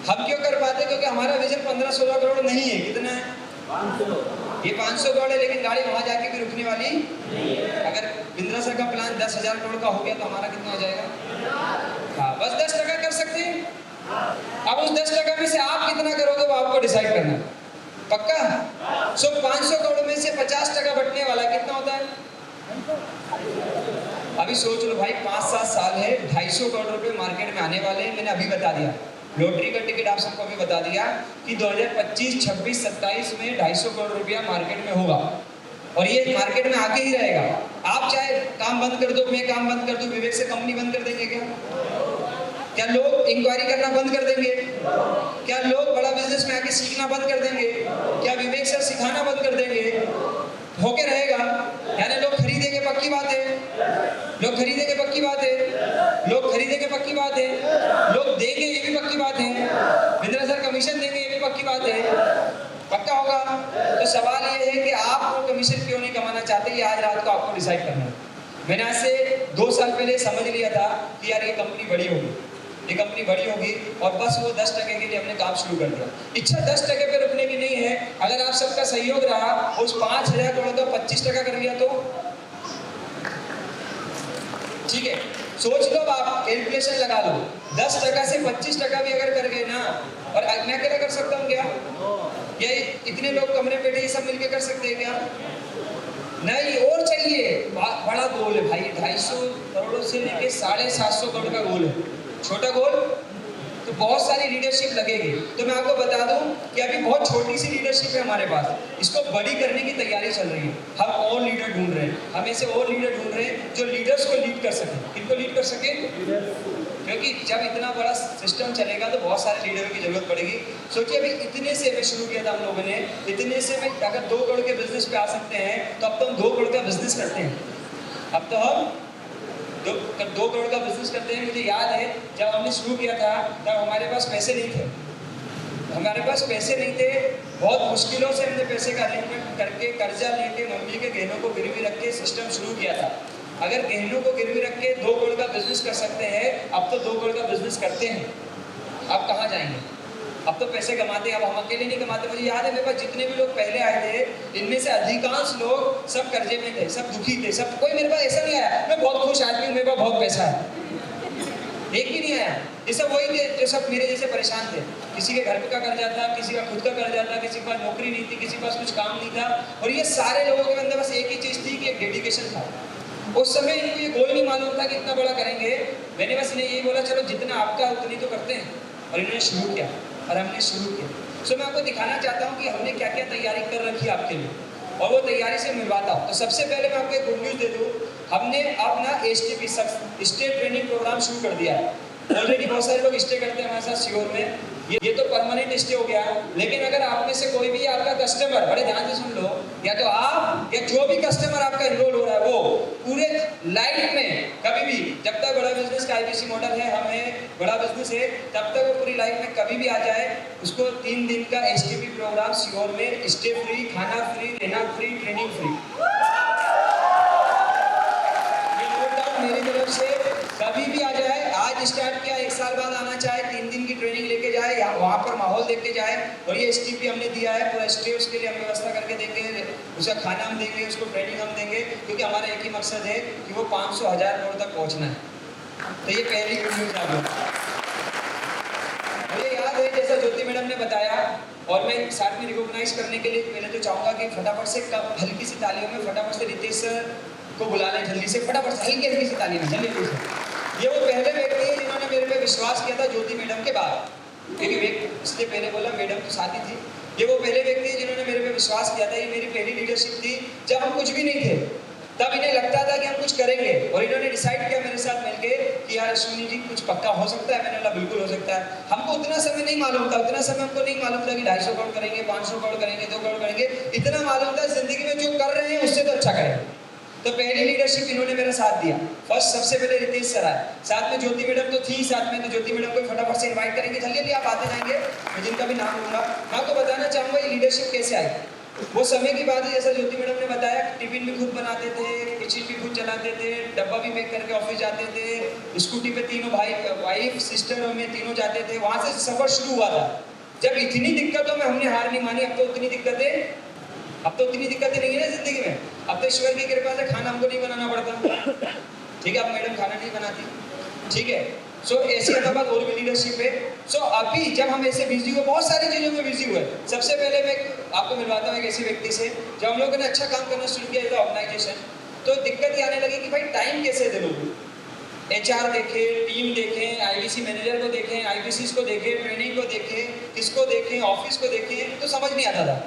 हम क्यों कर पाते? क्योंकि हमारा विजन 15-16 करोड़ नहीं है। कितना है? 500। ये 500 करोड़ है, लेकिन गाड़ी वहां जाके भी रुकने वाली नहीं है। अगर बिंद्रा सर का प्लान 10,000 करोड़ का हो गया तो हमारा कितना हो जाएगा? हाँ, बस 10% कर सकते हैं। अब उस 10% में से आप कितना करोगे वो आपको डिसाइड करना है। पक्का? 500 करोड़ में से 50% बटने वाला कितना होता है? अभी सोच लो भाई, 5-7 साल है, 250 करोड़ रुपए मार्केट में आने वाले हैं। मैंने अभी बता दिया, लॉटरी का टिकट आप सबको अभी बता दिया कि 2025, 26, 27 में 250 करोड़ रुपया मार्केट में होगा और ये मार्केट में आके ही रहेगा। आप चाहे काम बंद कर दो, मैं काम बंद कर दूं, विवेक से कंपनी बंद कर देंगे क्या? क्या लोग इंक्वायरी करना बंद कर देंगे? क्या लोग बड़ा बिजनेस में आके सीखना बंद कर देंगे? क्या विवेक सर सिखाना बंद कर देंगे? होके रहेगा। यानी लोग खरीदेंगे, पक्की बात है। लोग खरीदेंगे, पक्की बात है। लोग खरीदेंगे, पक्की बात है। लोग देंगे, ये भी पक्की बात है। बिंद्रा सर कमीशन देंगे, ये भी पक्की बात है। पक्का होगा। तो सवाल ये है कि आप वो कमीशन क्यों नहीं कमाना चाहते, ये आज रात को आपको डिसाइड करना है। मैंने आज से 2 साल पहले समझ लिया था कि यार ये कंपनी बड़ी होगी, ये कंपनी बड़ी होगी, और बस वो 10% के लिए हमने काम शुरू कर दिया। इच्छा 10% पे रुकने की नहीं है। अगर आप सबका सहयोग रहा, उस 5,000 करोड़ का 25% कर लिया तो ठीक है। सोच लो, आप कैलकुलेशन लगा लो, 10% से 25% भी अगर कर गए ना, और मैं अकेला कर सकता हूँ क्या? ये इतने लोग कमरे में बैठे ये सब मिलके कर सकते हैं क्या? नहीं, और चाहिए। बड़ा गोल है भाई, 250 करोड़ से लेके 750 करोड़ का गोल है। छोटा गोल तो बहुत सारी लीडरशिप लगेगी। तो मैं आपको बता दूं कि अभी बहुत छोटी सी लीडरशिप है हमारे पास, इसको बड़ी करने की तैयारी चल रही है। हम और लीडर ढूंढ रहे हैं, हम ऐसे और लीडर ढूंढ रहे हैं जो लीडर्स को लीड कर सके। किनको लीड कर सके? क्योंकि जब इतना बड़ा सिस्टम चलेगा तो बहुत सारे लीडरों की जरूरत पड़ेगी। सोचिए, अभी इतने से हमें शुरू किया था हम लोगों ने, इतने से में अगर 2 करोड़ के बिजनेस पे आ सकते हैं तो अब तो हम 2 करोड़ का बिजनेस करते हैं। अब तो हम 2 करोड़ का बिजनेस करते हैं। मुझे याद है जब हमने शुरू किया था तब हमारे पास पैसे नहीं थे। हमारे पास पैसे नहीं थे, बहुत मुश्किलों से हमने पैसे का अरेंजमेंट करके कर्जा लेके मम्मी के गहनों को गिरवी रख के सिस्टम शुरू किया था। अगर गहनों को गिरवी रख के 2 करोड़ का बिजनेस कर सकते हैं, अब तो 2 करोड़ का बिजनेस करते हैं। अब कहाँ जाएंगे? अब तो पैसे कमाते हैं। अब हम अकेले नहीं कमाते। मुझे याद है मेरे पास जितने भी लोग पहले आए थे, इनमें से अधिकांश लोग सब कर्जे में थे, सब दुखी थे, सब। कोई मेरे पास ऐसा नहीं आया मैं बहुत खुश आदमी हूँ, मेरे पास बहुत पैसा है, एक भी नहीं आया। ये सब वही थे जो सब मेरे जैसे परेशान थे। किसी के घर का कर्जा था, किसी का खुद का कर्जा था, किसी के पास नौकरी नहीं थी, किसी के पास कुछ काम नहीं था, और ये सारे लोगों के अंदर बस एक ही चीज़ थी कि एक डेडिकेशन था। उस समय इनको ये गोल नहीं मालूम था कि इतना बड़ा करेंगे। मैंने बस इन्हें यही बोला, चलो जितना आपका उतनी तो करते हैं, और इन्होंने शुरू किया और हमने शुरू किया। सो मैं आपको दिखाना चाहता हूँ कि हमने क्या क्या तैयारी कर रखी है आपके लिए, और वो तैयारी से मिलवाता हूँ। तो सबसे पहले मैं आपको एक गुड न्यूज़ दे दूँ, हमने अपना STP स्टेट ट्रेनिंग प्रोग्राम शुरू कर दिया है। ऑलरेडी बहुत सारे लोग स्टे करते हैं हमारे साथ श्योर में, ये तो परमानेंट स्टे हो गया। लेकिन अगर आप में से कोई भी आपका कस्टमर, बड़े ध्यान से सुन लो, या तो आप या जो भी कस्टमर आपका इनरोल हो रहा है, वो पूरे लाइफ में कभी भी, जब तक बड़ा बिजनेस का IBC मॉडल है, हम है, बड़ा बिजनेस है, तब तक वो पूरी लाइफ में कभी भी आ जाए, उसको 3 दिन का STP प्रोग्राम श्योर में, स्टे फ्री, खाना फ्री, रहना फ्री, ट्रेनिंग फ्री। मेरी तरफ से कभी भी आ जाए, आज स्टार्ट किया, 1 साल बाद आना चाहे, 3 दिन की ट्रेनिंग लेके जाए, या वहाँ पर माहौल देख के जाए, और ये STP हमने दिया है पूरा स्टे, उसके लिए हम व्यवस्था करके देंगे, उसका खाना हम देंगे, उसको ट्रेनिंग हम देंगे, क्योंकि हमारा एक ही मकसद है कि वो 500,000 करोड़ तक पहुँचना है। तो ये पहली गुड न्यूज़ आप लोग। मुझे याद है जैसा ज्योति मैडम ने बताया, और मैं साथ में रिकॉग्नाइज करने के लिए पहले तो चाहूँगा कि फटाफट से हल्की सी तालियों में फटाफट से रितेश सर को बुला लें, जल्दी से, फटाफट से हल्की सी ताली में, जल्दी से। ये वो पहले व्यक्ति है जिन्होंने मेरे पे विश्वास किया था ज्योति मैडम के बाद, क्योंकि इससे पहले बोला मैडम तो साथी थी। ये वो पहले व्यक्ति है जिन्होंने मेरे पे विश्वास किया था। ये मेरी पहली लीडरशिप थी जब हम कुछ भी नहीं थे, तब इन्हें लगता था कि हम कुछ करेंगे, और इन्होंने डिसाइड किया मेरे साथ मिलके कि यार अश्विनी जी कुछ पक्का हो सकता है। मैंने बोला बिल्कुल हो सकता है। हमको उतना समय नहीं मालूम था, उतना समय हमको नहीं मालूम था कि 250 करोड़ करेंगे, 500 करोड़ करेंगे, 2 करोड़ करेंगे। इतना मालूम था जिंदगी में जो कर रहे हैं उससे तो अच्छा करें। तो पहली लीडरशिप इन्होंने मेरा साथ दिया। फर्स्ट सबसे पहले रितेश सर आए, साथ में ज्योति मैडम तो थी साथ में, तो ज्योति मैडम को फटाफट से इनवाइट करेंगे, जल्दी जल्दी आप आते जाएंगे, मैं जिनका भी नाम लूंगा। मैं आपको बताना चाहूँगा ये लीडरशिप कैसे आई। वो समय की बात है, जैसा ज्योति मैडम ने बताया, टिफिन भी खुद बनाते थे, किचन भी खुद चलाते थे, डब्बा भी पैक करके ऑफिस जाते थे, स्कूटी पे तीनों भाई, वाइफ, सिस्टर और मैं तीनों जाते थे। वहाँ से सफर शुरू हुआ था। जब इतनी दिक्कतों में हमने हार नहीं मानी, अब तो उतनी दिक्कतें नहीं है जिंदगी में। अब तो ईश्वर की कृपा से खाना हमको नहीं बनाना पड़ता। ठीक है, अब मैडम खाना नहीं बनाती, ठीक है। सो ऐसी हमारे पास और भी लीडरशिप है। सो अभी जब हम ऐसे बिजी हुए, बहुत सारी चीज़ों में बिजी हुए, सबसे पहले मैं आपको मिलवाता हूँ एक ऐसे व्यक्ति से, जब हम लोगों ने अच्छा काम करना शुरू किया एज ऑर्गेनाइजेशन, तो दिक्कत ये आने लगी कि भाई टाइम कैसे दे लोगे। HR देखें, टीम देखें, IBC मैनेजर को देखें, IBCs को देखें, ट्रेनिंग को देखें, किसको देखें, ऑफिस को देखें, तो समझ नहीं आता था।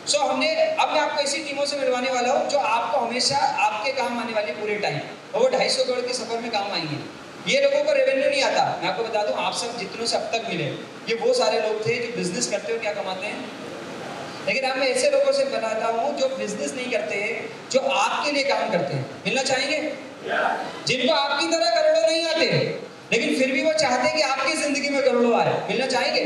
सो हमने, अब मैं आपको ऐसी टीमों से मिलवाने वाला हूँ जो आपको हमेशा आपके काम आने वाली पूरे टाइम, और वो 250 करोड़ के सफर में काम आएंगे। ये लोगों को रेवेन्यू नहीं आता। मैं आपको बता दूं, आप सब जितनों से अब तक मिले, ये वो सारे लोग थे जो बिजनेस करते हो क्या कमाते हैं। लेकिन अब मैं ऐसे लोगों से बताता हूँ जो बिजनेस नहीं करते हैं, जो आपके लिए काम करते हैं। मिलना चाहेंगे? जिनको आपकी तरह करोड़ों नहीं आते, लेकिन फिर भी वो चाहते हैं कि आपकी जिंदगी में करोड़ों आए। मिलना चाहेंगे?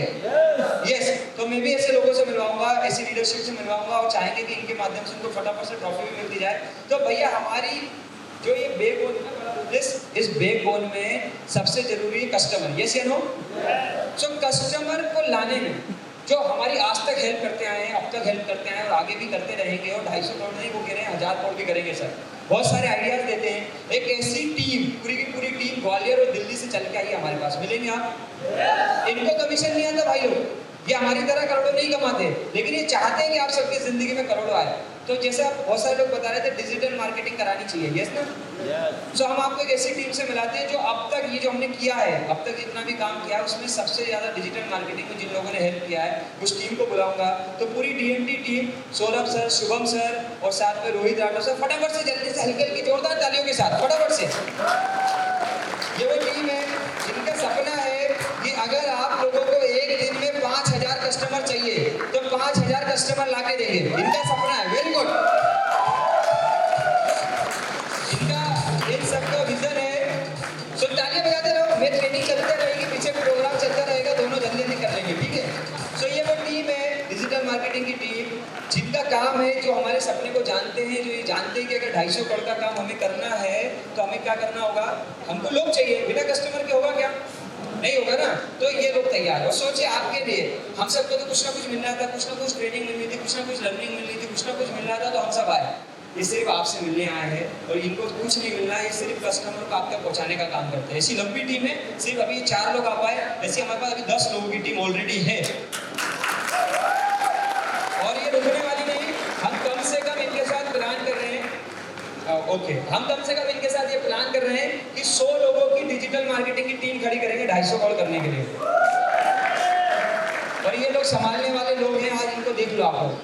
यस। तो मैं भी ऐसे लोगों से मिलवाऊंगा, ऐसी लीडरशिप से मिलवाऊंगा, और चाहेंगे कि इनके माध्यम से उनको फटाफट से ट्रॉफी भी मिलती जाए। तो भैया हमारी जो ये बैकबोन है ना, इस बैकबोन में सबसे जरूरी है कस्टमर। यस या नो? सो कस्टमर को लाने में जो हमारी आज तक हेल्प करते आए हैं, अब तक हेल्प करते आए हैं और आगे भी करते रहेंगे, और 250 करोड़ नहीं, वो कह रहे हैं 1000 करोड़ भी करेंगे सर। बहुत सारे आइडियाज देते हैं। एक ऐसी टीम, पूरी की पूरी टीम ग्वालियर और दिल्ली से चल के आई है हमारे पास। मिलेंगे आप? इनको कमीशन नहीं आता भाई लोग, ये हमारी तरह करोड़ों नहीं कमाते, लेकिन ये चाहते हैं कि आप सबकी जिंदगी में करोड़ों आए। तो जैसे आप बहुत सारे लोग बता रहे थे, डिजिटल मार्केटिंग करानी चाहिए। यस ना? सो हम आपको एक ऐसी टीम से मिलाते हैं जो अब तक ये जो हमने किया है, अब तक जितना भी काम किया है, उसमें सबसे ज्यादा डिजिटल मार्केटिंग में जिन लोगों ने हेल्प किया है, उस टीम को बुलाऊंगा। तो पूरी DNT team, Saurabh sir, Shubham sir और साथ में रोहित राठौर सर, फटाफट से जल्दी से हल्की हल्की जोरदार तालियों के साथ फटाफट से। ये वो टीम है जिनका सपना है कि अगर आप लोगों को एक दिन में 5000 कस्टमर चाहिए तो 5000 कस्टमर लाके देंगे। इनका सपना है। Very good. इन सबका विजन है। सो तालियां बजाते रहो, मैं ट्रेनिंग चलते रहेगी, पीछे प्रोग्राम चलता रहेगा, दोनों जल्दी जल्दी कर लेंगे, ठीक है। सो ये वो टीम है, डिजिटल मार्केटिंग की टीम, जिनका काम है, जो हमारे सपने को जानते हैं, जो ये जानते हैं कि अगर 250 करोड़ का काम हमें करना है तो हमें क्या करना होगा। हमको लोग चाहिए, बिना कस्टमर के होगा क्या? नहीं होगा ना। तो ये लोग तैयार है। और सोचिए आपके लिए, हम सबको तो कुछ ना कुछ मिल रहा था, कुछ ना कुछ ट्रेनिंग मिल रही थी, कुछ ना कुछ लर्निंग मिल रही थी, कुछ ना कुछ मिल रहा था, तो हम सब आए। ये सिर्फ आपसे मिलने आए हैं और इनको कुछ नहीं मिल रहा है, ये सिर्फ कस्टमर को आप तक पहुंचाने का काम करते हैं। ऐसी लंबी टीम है, सिर्फ अभी 4 लोग आ पाए, ऐसी हमारे पास अभी 10 लोगों की टीम ऑलरेडी है। और ये रुकने वाली नहीं, हम कम से कम इनके साथ प्लान कर रहे हैं। हम कम से कम इनके साथ ये प्लान कर रहे हैं कि 100 लोगों की डिजिटल मार्केटिंग की टीम खड़ी करेंगे 250 करोड़ करने के लिए। और ये लोग संभालने वाले लोग हैं, आज इनको देख लो आप लोग।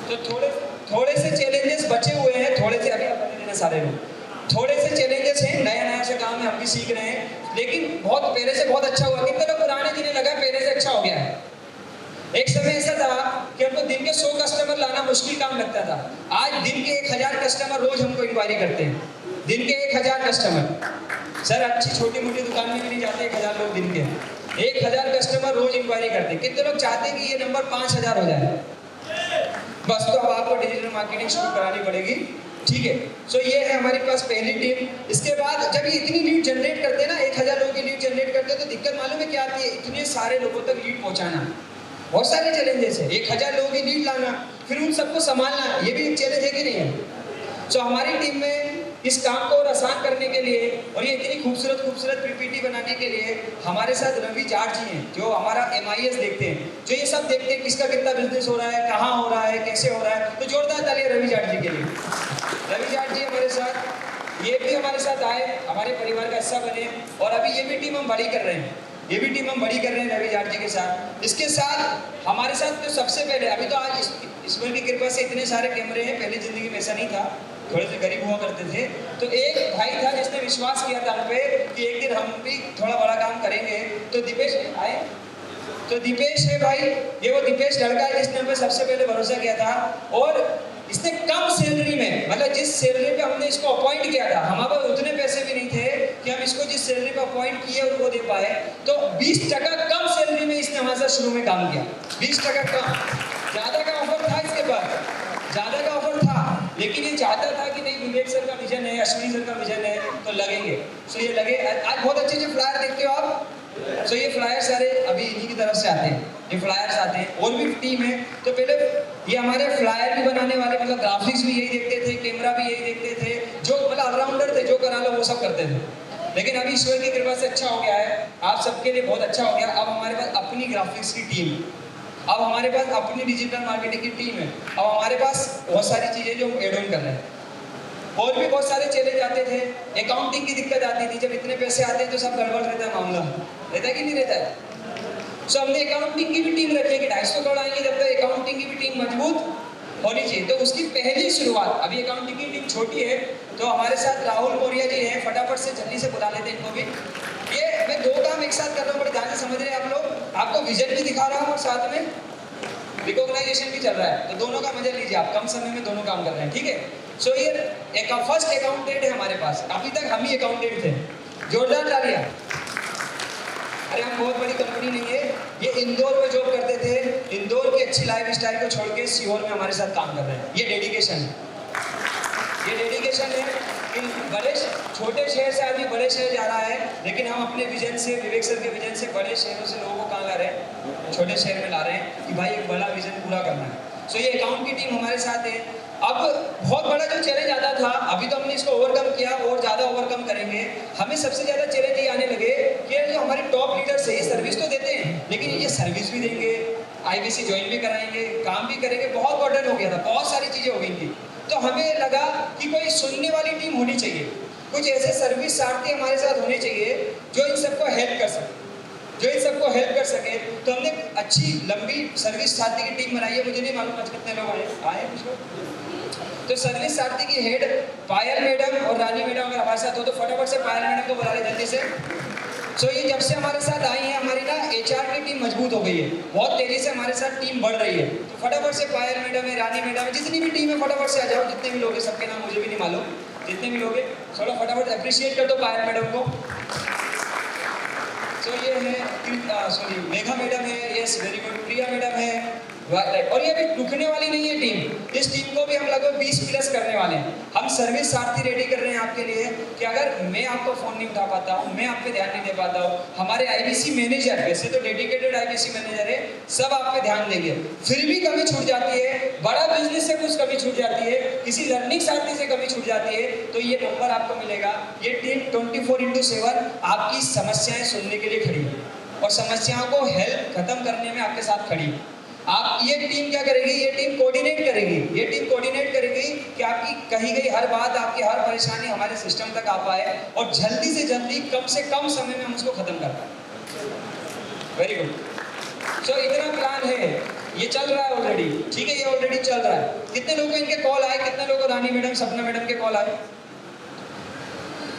तो थोड़े से चैलेंजेस बचे हुए हैं, थोड़े से अभी अपने देना सारे लोग, थोड़े से चैलेंजेस हैं, नया से काम है, हम भी सीख रहे हैं, लेकिन बहुत पहले से बहुत अच्छा हुआ। कितने लोग पुराने जिन्हें लगा पहले से अच्छा हो गया है। एक समय ऐसा था कि हमको दिन के 100 कस्टमर लाना मुश्किल काम लगता था। आज दिन के 1000 कस्टमर रोज हमको इंक्वायरी करते हैं। दिन के 1000 कस्टमर, सर अच्छी छोटी मोटी दुकान में भी नहीं जाते 1000 लोग दिन के, 1000 कस्टमर रोज इंक्वायरी करते हैं। कितने लोग चाहते हैं कि ये नंबर 5000 हो जाए? बस, तो अब आपको डिजिटल मार्केटिंग शुरू करानी पड़ेगी, ठीक है। सो ये है हमारे पास पहली टीम। इसके बाद जब ये इतनी लीड जनरेट करते हैं ना, 1000 लोगों की लीड जनरेट करते हैं, तो दिक्कत मालूम है क्या आती है? इतने सारे लोगों तक लीड पहुंचाना, बहुत सारे चैलेंजेस है। 1000 लोगों की लीड लाना, फिर उन सबको संभालना, ये भी एक चैलेंज है कि नहीं है? सो हमारी टीम में इस काम को और आसान करने के लिए और ये इतनी खूबसूरत PPT बनाने के लिए हमारे साथ रवि जाट जी हैं, जो हमारा MIS देखते हैं, जो ये सब देखते हैं किसका कितना बिजनेस हो रहा है, कहाँ हो रहा है, कैसे हो रहा है। तो जोरदार तालियां रवि जाट जी के लिए। रवि जाट जी हमारे साथ, ये भी हमारे साथ आए, हमारे परिवार का हिस्सा बने, और अभी ये भी टीम हम बड़ी कर रहे हैं, रवि जाट जी के साथ। इसके साथ हमारे साथ तो सबसे पहले, अभी तो आज ईश्वर की कृपा से इतने सारे कैमरे हैं, पहले जिंदगी में ऐसा नहीं था, थोड़े से गरीब हुआ करते थे। तो एक भाई था जिसने विश्वास किया था हम पे कि एक दिन हम भी थोड़ा बड़ा काम करेंगे। तो दीपेश आए, तो दीपेश है भाई, ये वो दीपेश लड़का है जिसने हमें सबसे पहले भरोसा किया था। और इसने कम सैलरी में, मतलब जिस सैलरी पे हमने इसको अपॉइंट किया था, हमारे पास उतने पैसे भी नहीं थे कि हम इसको जिस सैलरी पे अपॉइंट किए उनको दे पाए, तो 20% कम सैलरी में इसने हमारे साथ शुरू में काम किया। 20% कम, ज़्यादा का ऑफर था इसके पास, ज़्यादा का ऑफर था, लेकिन ये चाहता था कि नहीं विवेक सर का विजन है, अश्विनी सर का विजन है तो लगेंगे। सो ये लगे। आज बहुत अच्छे अच्छे फ्लायर देखते हो आप। सो ये फ्लायर सारे अभी इन्हीं की तरफ से आते हैं, ये फ्लायर्स आते हैं। और भी टीम है तो पहले ये हमारे फ्लायर भी बनाने वाले, मतलब ग्राफिक्स भी यही देखते थे, कैमरा भी यही देखते थे, जो मतलब ऑलराउंडर थे, जो करा लो वो सब करते थे। लेकिन अभी ईश्वर की कृपा से अच्छा हो गया है, आप सबके लिए बहुत अच्छा हो गया। अब हमारे पास अपनी ग्राफिक्स की टीम, अब हमारे पास अपनी डिजिटल मार्केटिंग की टीम है, अब हमारे पास बहुत सारी चीज़ें जो हम एड ऑन कर रहे हैं। और भी बहुत सारे चैलेंज आते थे, अकाउंटिंग की दिक्कत आती थी, जब इतने पैसे आते हैं तो सब गड़बड़ रहता है, मामला रहता है कि नहीं रहता है। सो हमने अकाउंटिंग की भी टीम रखी है कि 250 करोड़ आएंगे जब तक अकाउंटिंग की भी टीम मजबूत होनी चाहिए। तो उसकी पहली शुरुआत, अभी अकाउंटिंग की टीम छोटी है तो हमारे साथ राहुल मौर्य जी हैं, फटाफट से जल्दी से बुला लेते हैं इनको भी। ये मैं 2 काम एक साथ कर रहा हूँ, बड़े ध्यान से समझ रहे हैं आप लोग, आपको विजन भी दिखा रहा हूँ और साथ में रिकॉग्नाइजेशन भी चल रहा है, तो दोनों का मजा लीजिए आप, कम समय में दोनों काम कर रहे हैं, ठीक है। सो ये एक फर्स्ट अकाउंटेंट है हमारे पास, अभी तक हम ही अकाउंटेंट थे, जोरदार तालियां। अरे हम बहुत बड़ी कंपनी नहीं है, ये इंदौर में जॉब करते थे, इंदौर की अच्छी लाइफ स्टाइल को छोड़ के सीहोर में हमारे साथ काम कर रहे हैं। ये डेडिकेशन है, ये डेडिकेशन है कि बड़े छोटे शहर से आदमी बड़े शहर जा रहा है, लेकिन हम अपने विजन से, विवेक सर के विजन से बड़े शहरों से लोगों को कहाँ ला रहे हैं, छोटे शहर में ला रहे हैं कि भाई एक बड़ा विजन पूरा करना है। सो ये अकाउंट की टीम हमारे साथ है। अब बहुत बड़ा जो चैलेंज आता था, अभी तो हमने इसको ओवरकम किया और ज़्यादा ओवरकम करेंगे। हमें सबसे ज़्यादा चैलेंज ये आने लगे कि जो हमारे टॉप लीडर्स है, ये सर्विस तो देते हैं, लेकिन ये सर्विस भी देंगे, IBC ज्वाइन भी कराएंगे, काम भी करेंगे, बहुत बर्डन हो गया था, बहुत सारी चीज़ें हो गई थी। तो हमें लगा कि कोई सुनने वाली टीम होनी चाहिए, कुछ ऐसे सर्विस सारथी हमारे साथ होने चाहिए जो इन सबको हेल्प कर सके, जो इन सबको हेल्प कर सके। तो हमने अच्छी लंबी सर्विस सारथी की टीम बनाई है। मुझे नहीं मालूम आज कितने लोग आए कुछ लोग। तो सर्विस सारथी की हेड पायल मैडम और रानी मैडम अगर हमारे साथ हो तो फटाफट से पायल मैडम को बुला ले जल्दी से। सो ये जब से हमारे साथ आई है, हमारी ना HR की टीम मजबूत हो गई है, बहुत तेजी से हमारे साथ टीम बढ़ रही है। तो फटाफट से पायल मैडम है, रानी मैडम है, जितनी भी टीम है फटाफट से आ जाओ, जितने भी लोग हैं, सबके नाम मुझे भी नहीं मालूम, जितने भी लोग हैं थोड़ा फटाफट अप्रिशिएट कर दो पायल मैडम को। सो ये है सॉरी मेघा मैडम है, यस वेरी गुड, प्रिया मैडम है, राइट। और ये अभी रुकने वाली नहीं है टीम, इस टीम को भी हम लगभग 20 प्लस करने वाले हैं। हम सर्विस सारथी रेडी कर रहे हैं आपके लिए कि अगर मैं आपको फ़ोन नहीं उठा पाता हूँ, मैं आप पे ध्यान नहीं दे पाता हूँ, हमारे IBC मैनेजर, वैसे तो डेडिकेटेड IBC मैनेजर है, सब आप पे ध्यान देंगे। फिर भी कमी छूट जाती है, बड़ा बिजनेस से कुछ कमी छूट जाती है, किसी लर्निंग सारथी से कमी छूट जाती है, तो ये नंबर आपको मिलेगा। ये टीम 24/7 आपकी समस्याएं सुनने के लिए खड़ी है और समस्याओं को हेल्प खत्म करने में आपके साथ खड़ी है। आप ये टीम क्या करेगी, ये टीम कोऑर्डिनेट करेगी, ये टीम कोऑर्डिनेट करेगी कि आपकी कही गई हर बात, आपकी हर परेशानी हमारे सिस्टम तक आ पाए और जल्दी से जल्दी कम से कम समय में हम उसको खत्म कर पाए। Very good. सो इतना प्लान है, ये चल रहा है ऑलरेडी, ठीक है, ये ऑलरेडी चल रहा है। कितने लोगों को इनके कॉल आए, कितने लोगों को रानी मैडम, सपना मैडम के कॉल आए?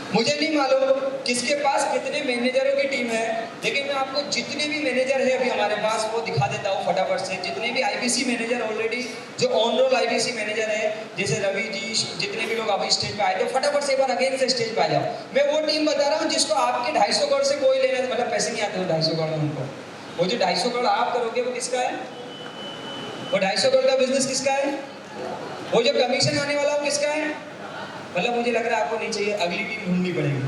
मुझे नहीं मालूम किसके पास कितने मैनेजरों की टीम है, लेकिन मैं आपको जितने भी मैनेजर है अभी हमारे पास वो दिखा देता हूँ फटाफट से। जितने भी IBC मैनेजर ऑलरेडी जो ऑन रोल IBC मैनेजर है, जैसे रवि जी, जितने भी लोग अभी स्टेज पे आए, तो फटाफट से एक बार अगेन से स्टेज पे आ जाओ। मैं वो टीम बता रहा हूँ जिसको आपके 250 करोड़ से कोई लेना, मतलब पैसे नहीं आते हो 250 करोड़ उनको। वो जो 250 करोड़ आप करोगे वो किसका है? वो 250 करोड़ का बिजनेस किसका है? वो जो कमीशन आने वाला वो किसका है? मतलब मुझे लग रहा है आपको नहीं चाहिए, अगली टीम ढूंढनी पड़ेगी।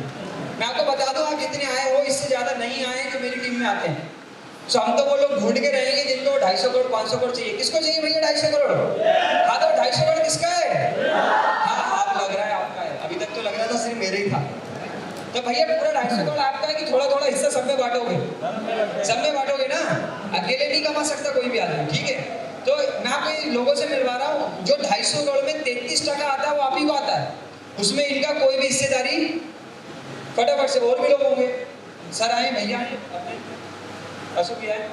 मैं आपको बता दूं, आप जितने आए हो इससे ज़्यादा नहीं आए जो मेरी टीम में आते हैं। सो हम तो वो लोग ढूंढ के रहेंगे जिनको 250 करोड़ 500 करोड़ चाहिए। किसको चाहिए भैया 250 करोड़? हाँ, तो 250 करोड़ किसका है? हाँ, आप लग रहा है आपका है, अभी तक तो लग रहा था सिर्फ मेरे ही था। तो भैया पूरा 250 करोड़ आपका है कि थोड़ा थोड़ा हिस्सा सब में बांटोगे? सब में बांटोगे ना, अकेले नहीं कमा सकता कोई भी आदमी, ठीक है। तो मैं आपको लोगों से मिलवा रहा हूँ, जो 250 करोड़ में 33% आता है वो आप ही को आता है, उसमें इनका कोई भी हिस्सेदारी। फटाफट से और भी लोग होंगे, सर आए, भैया आए, अपने अशोक भी आए,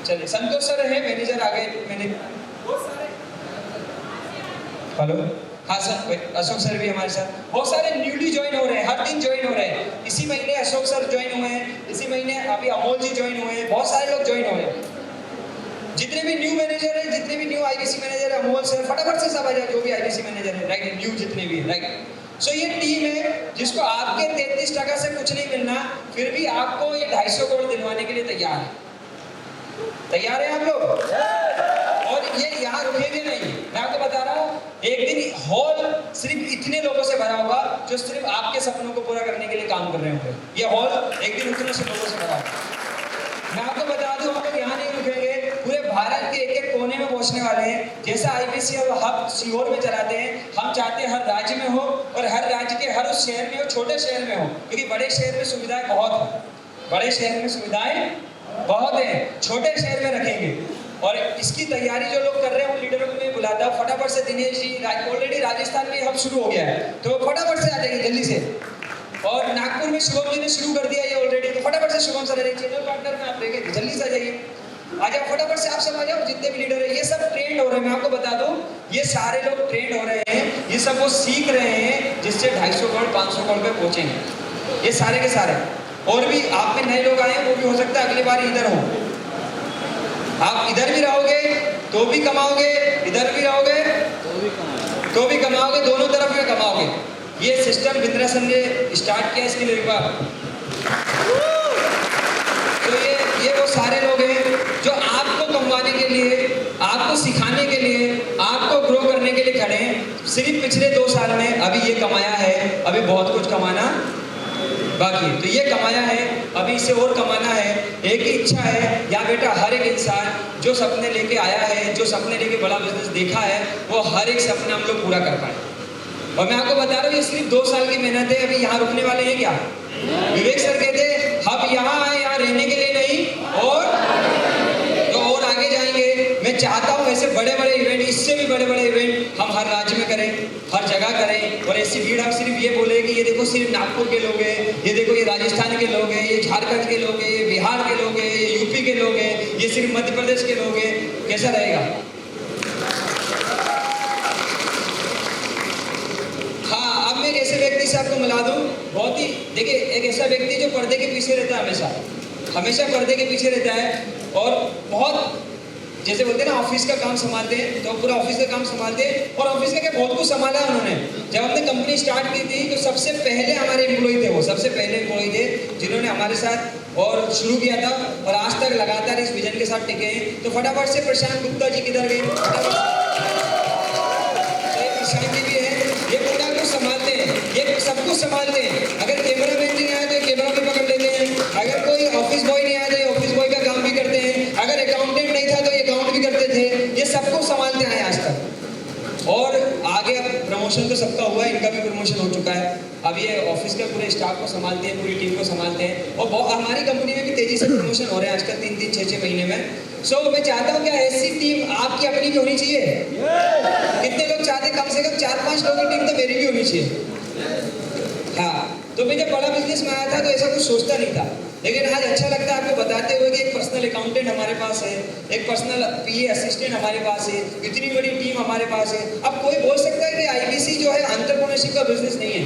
चलिए संतोष सर है, मैनेजर आ गए, मैंने हेलो, हाँ सर, अशोक सर भी हमारे साथ। बहुत सारे न्यूली ज्वाइन हो रहे हैं, हर दिन ज्वाइन हो रहे हैं। इसी महीने अशोक सर ज्वाइन हुए हैं, इसी महीने अभी अमोल जी ज्वाइन हुए हैं, बहुत सारे लोग ज्वाइन हो रहे हैं। जितने भी न्यू मैनेजर है, जितने भी न्यू IBC मैनेजर है, अमोल सर फटाफट से सब आ जाए, जो भी IBC मैनेजर है, राइट, न्यू जितने भी है, राइट। सो ये टीम है जिसको आपके 33% से कुछ नहीं मिलना, फिर भी आपको ये 250 करोड़ दिलवाने के लिए तैयार है। तैयार है आप लोग? ये यहाँ रुकेंगे नहीं। मैं आपको बता रहा हूँ, एक दिन हॉल सिर्फ इतने लोगों से भरा होगा जो सिर्फ आपके सपनों को पूरा करने के लिए काम कर रहे होंगे। ये हॉल एक दिन उतने से लोगों से भरा होगा। मैं आपको बता दूं, हम लोग यहाँ नहीं रुकेंगे, पूरे भारत के एक एक कोने में पहुँचने वाले हैं। जैसा IBC और हब सीहोर में चलाते हैं, हम चाहते हैं हर राज्य में हो और हर राज्य के हर उस शहर में हो, छोटे शहर में हो, क्योंकि बड़े शहर में सुविधाएं बहुत हैं, बड़े शहर में सुविधाएं बहुत हैं, छोटे शहर में रखेंगे। और इसकी तैयारी जो लोग कर रहे हैं उन लीडरों को मैं बुलाता हूँ फटाफट से। दिनेश जी, ऑलरेडी राजस्थान में हब शुरू हो गया है, तो फटाफट से आ जाइए जल्दी से। और नागपुर में शुभम जी ने शुरू कर दिया ये ऑलरेडी, तो फटाफट से शुभम सर चैनल पार्टनर में आप रहेंगे, जल्दी से आ जाइए, आ जाओ फटाफट से, आप सब आ जाओ। जितने भी लीडर है ये सब ट्रेंड हो रहे हैं। मैं आपको बता दूं, ये सारे लोग ट्रेंड हो रहे हैं, ये सब वो सीख रहे हैं जिससे 250 करोड़ 500 करोड़ पे पहुंचेंगे ये सारे के सारे। और भी आप में नए लोग आए हैं, वो भी हो सकता है अगली बार इधर हो। आप इधर भी रहोगे तो भी कमाओगे, इधर भी रहोगे तो भी कमाओगे, दोनों तरफ में कमाओगे। ये सिस्टम बिंद्रा सर ने स्टार्ट किया इसके लिए एक बार। तो ये वो सारे लोग हैं जो आपको कमवाने के लिए, आपको सिखाने के लिए, आपको ग्रो करने के लिए खड़े हैं। सिर्फ पिछले 2 साल में अभी ये कमाया है, अभी बहुत कुछ कमाना बाकी है। तो ये कमाया है, अभी इसे और कमाना है। एक ही इच्छा है या बेटा, हर एक इंसान जो सपने लेके आया है, जो सपने लेके बड़ा बिजनेस देखा है, वो हर एक सपना हम लोग पूरा कर पाए। और मैं आपको बता रहा हूँ, ये सिर्फ 2 साल की मेहनत है। अभी यहाँ रुकने वाले हैं क्या? विवेक सर कहते हम यहाँ आए, यहाँ रहने के लिए नहीं, और आगे जाएंगे। मैं चाहता हूँ ऐसे बड़े बड़े इवेंट, इससे भी बड़े बड़े इवेंट हम हर राज्य में करें, हर जगह करें। और ऐसी भीड़ हम सिर्फ ये बोले कि ये देखो सिर्फ नागपुर के लोग हैं, ये देखो ये राजस्थान के लोग हैं, ये झारखंड के लोग हैं, ये बिहार के लोग हैं, ये यूपी के लोग हैं, ये सिर्फ मध्य प्रदेश के लोग हैं। कैसा रहेगा? हाँ, अब मैं एक ऐसे व्यक्ति से आपको मिला दूं, बहुत ही, देखिए, एक ऐसा व्यक्ति जो पर्दे के पीछे रहता है, हमेशा पर्दे के पीछे रहता है। और बहुत, जैसे बोलते हैं ना, ऑफिस का काम संभालते हैं, तो पूरा ऑफिस का काम संभालते हैं। और ऑफिस का क्या बहुत कुछ संभाला है उन्होंने। जब हमने कंपनी स्टार्ट की थी तो सबसे पहले हमारे एम्प्लॉय थे, वो सबसे पहले एम्प्लॉय थे जिन्होंने हमारे साथ और शुरू किया था, और आज तक लगातार इस विजन के साथ टिके हैं। तो फटाफट से प्रशांत गुप्ता जी किधर गए? प्रशांत जी भी है, ये पूरा कुछ संभालते हैं, ये सब कुछ संभालते हैं। अगर कैमरा मैन नहीं आया तो कैमरा भी पकड़ लेते हैं, अगर कोई ऑफिस बॉय नहीं आया तो ऑफिस बॉय का काम भी करते हैं, अगर अकाउंटेंट नहीं था तो अकाउंट भी करते थे। ये सब कुछ संभालते हैं आज तक। और आगे अब प्रमोशन तो सबका हुआ है, इनका भी प्रमोशन हो चुका है। अब ये ऑफिस के पूरे स्टाफ को संभालते हैं, पूरी टीम को संभालते हैं। और हमारी कंपनी में भी तेजी से प्रमोशन हो रहे हैं आजकल, 3-3, 6-6 महीने में। सो मैं चाहता हूँ, क्या ऐसी टीम आपकी अपनी भी होनी चाहिए? कितने लोग चाहते हैं? कम से कम 4-5 लोगों की टीम तो मेरी भी होनी चाहिए। हाँ, तो मैं जब बड़ा बिजनेस में आया था तो ऐसा कुछ सोचता नहीं था, लेकिन आज अच्छा लगता है आपको बताते हुए कि एक पर्सनल अकाउंटेंट हमारे पास है, एक पर्सनल PA असिस्टेंट हमारे पास है, इतनी बड़ी टीम हमारे पास है। अब कोई बोल सकता है कि IBC जो है एंटरप्रेन्योरशिप का बिजनेस नहीं है।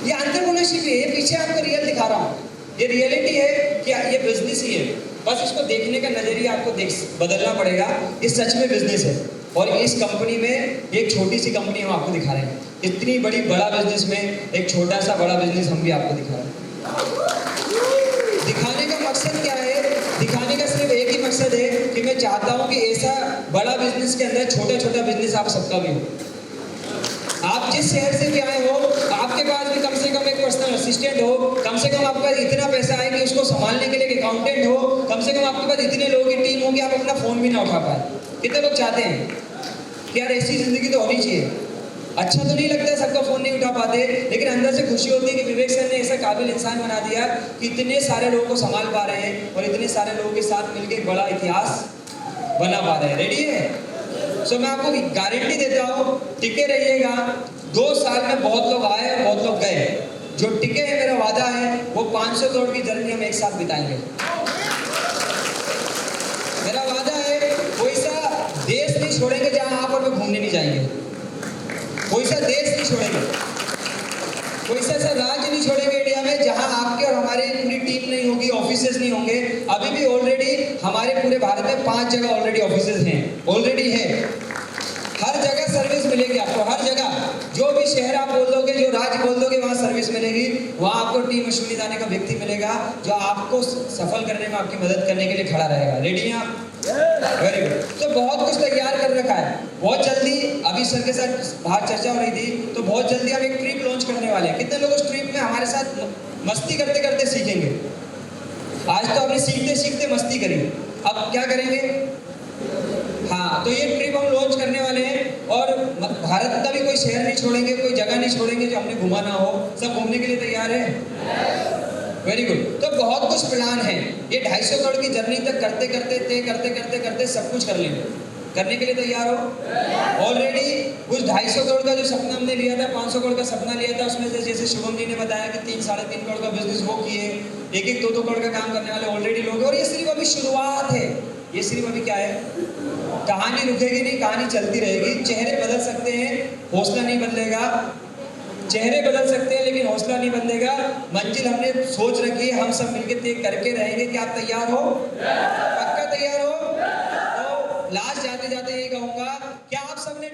ये एंटरप्रेन्योरशिप है, ये पीछे आपको रियल दिखा रहा हूँ, ये रियलिटी है कि ये बिजनेस ही है। बस इसको देखने का नजरिया आपको बदलना पड़ेगा। ये सच में बिजनेस है। और इस कंपनी में एक छोटी सी कंपनी हम आपको दिखा रहे हैं, इतनी बड़ी बड़ा बिजनेस में एक छोटा सा बड़ा बिजनेस हम भी आपको दिखा रहे हैं। दिखाने का मकसद क्या है? दिखाने का सिर्फ एक ही मकसद है कि मैं चाहता हूँ कि ऐसा बड़ा बिजनेस के अंदर छोटा छोटा बिजनेस आप सबका भी हो। आप जिस शहर से भी आए हो, आपके पास भी कम से कम एक पर्सनल असिस्टेंट हो, कम से कम आपके पास इतना पैसा आए कि उसको संभालने के लिए एक अकाउंटेंट हो, कम से कम आपके पास इतने लोगों की टीम हो कि आप अपना फोन भी ना उठा पाए। कितने लोग चाहते हैं कि यार ऐसी जिंदगी तो होनी चाहिए? अच्छा तो नहीं लगता सबका फोन नहीं उठा पाते, लेकिन अंदर से खुशी होती है कि विवेक सर ने ऐसा काबिल इंसान बना दिया कि इतने सारे लोगों को संभाल पा रहे हैं और इतने सारे लोगों के साथ मिलकर एक बड़ा इतिहास बना पा रहे हैं। रेडी है? सो मैं आपको गारंटी देता हूँ, टिके रहिएगा। 2 साल में बहुत लोग आए और बहुत लोग गए। जो टिके हैं, मेरा वादा है, वो 500 करोड़ की जर्नी हम एक साथ बिताएंगे। मेरा वादा है, कोई सा देश नहीं छोड़ेंगे जहाँ आप और मैं घूमने नहीं जाएंगे, कोई सा देश नहीं छोड़ेंगे, कोई सा राज्य नहीं छोड़ेंगे इंडिया में जहां आपके और हमारी पूरी टीम नहीं होगी, ऑफिसेज नहीं होंगे। अभी भी ऑलरेडी हमारे पूरे भारत में 5 जगह ऑलरेडी ऑफिसेज हैं, ऑलरेडी है। हर जगह सर्विस मिलेगी आपको, हर जगह। जो भी शहर आप बोल दोगे जो राज्य बोल दोगे वहाँ सर्विस मिलेगी, वहाँ आपको टीम मशूली दाने का व्यक्ति मिलेगा जो आपको सफल करने में आपकी मदद करने के लिए खड़ा रहेगा। रेडी हैं आप? Very good. तो बहुत कुछ तैयार कर रखा है। बहुत जल्दी अभी सर के साथ बाहर चर्चा हो रही थी, तो बहुत जल्दी हम एक ट्रिप लॉन्च करने वाले हैं। कितने लोग उस ट्रिप में हमारे साथ मस्ती करते करते सीखेंगे? आज तो आपने सीखते सीखते मस्ती करी, अब क्या करेंगे? हाँ, तो ये ट्रिप हम लॉन्च करने वाले हैं और भारत का भी कोई शहर नहीं छोड़ेंगे, कोई जगह नहीं छोड़ेंगे जो हमने घुमाना हो। सब घूमने के लिए तैयार है? Very good. तो बहुत कुछ प्लान है। ये 250 करोड़ की जर्नी तक करते करते सब कुछ कर लेंगे। करने के लिए तैयार हो? ऑलरेडी कुछ 250 करोड़ का जो सपना हमने लिया था, 500 करोड़ का सपना लिया था, उसमें से जैसे शुभम जी ने बताया कि 3-3.5 करोड़ का बिजनेस वो किए, 1-2 करोड़ का काम करने वाले ऑलरेडी लोग हैं। और ये सिर्फ अभी शुरुआत है। ये सिर्फ अभी क्या है? कहानी रुकेगी नहीं, कहानी चलती रहेगी। चेहरे बदल सकते हैं, हौसला नहीं बदलेगा। चेहरे बदल सकते हैं लेकिन हौसला नहीं बदलेगा। मंजिल हमने सोच रखी है, हम सब मिलकर तय करके रहेंगे। क्या आप तैयार हो? पक्का तैयार हो? तो लास्ट जाते जाते ये कहूंगा, क्या आप सबने